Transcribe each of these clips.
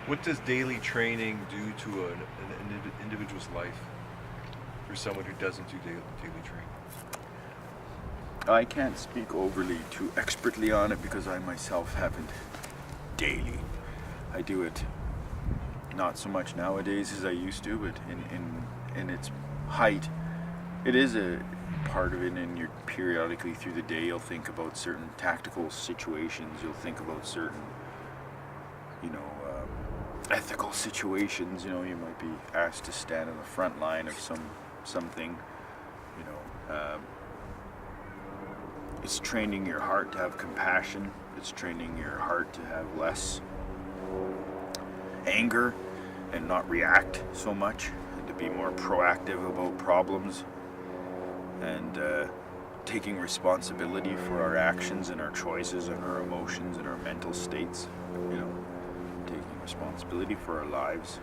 What does daily training do to an individual's life for someone who doesn't do daily training? I can't speak overly too expertly on it because I myself haven't daily. I do it not so much nowadays as I used to, but in its height, it is a part of it. And you're periodically through the day, you'll think about certain tactical situations. You'll think about certain, ethical situations. You might be asked to stand on the front line of something. It's training your heart to have compassion. It's training your heart to have less anger and not react so much, and to be more proactive about problems, and taking responsibility for our actions and our choices and our emotions and our mental states. Taking responsibility for our lives.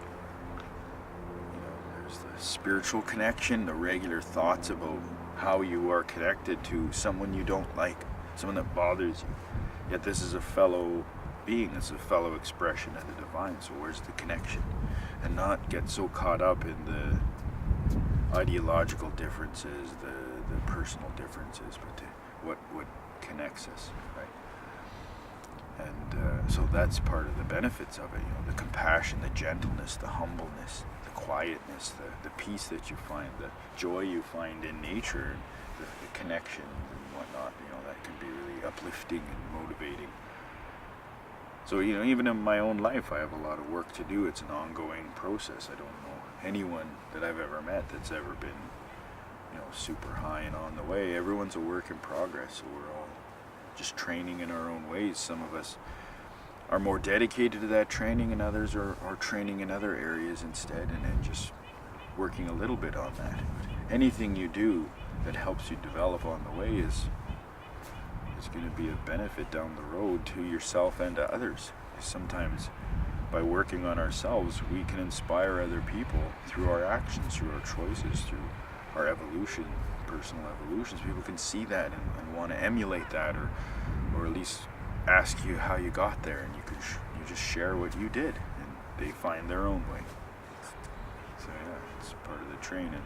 There's the spiritual connection, the regular thoughts about how you are connected to someone you don't like, someone that bothers you. Yet this is a fellow being, it's a fellow expression of the divine, so where's the connection? And not get so caught up in the ideological differences, the personal differences, but what connects us, right? And so that's part of the benefits of it, the compassion, the gentleness, the humbleness, the quietness, the peace that you find, the joy you find in nature, the connection and whatnot, that can be really uplifting and motivating. So, even in my own life, I have a lot of work to do. It's an ongoing process. I don't know anyone that I've ever met that's ever been, super high and on the way. Everyone's a work in progress, so we're all just training in our own ways. Some of us are more dedicated to that training, and others are training in other areas instead, and then just working a little bit on that. But anything you do that helps you develop on the way is going to be a benefit down the road to yourself and to others. Sometimes by working on ourselves, we can inspire other people through our actions, through our choices, through our evolution, personal evolutions. People can see that and want to emulate that, or at least ask you how you got there, and you just share what you did, and they find their own way. So yeah, it's part of the training.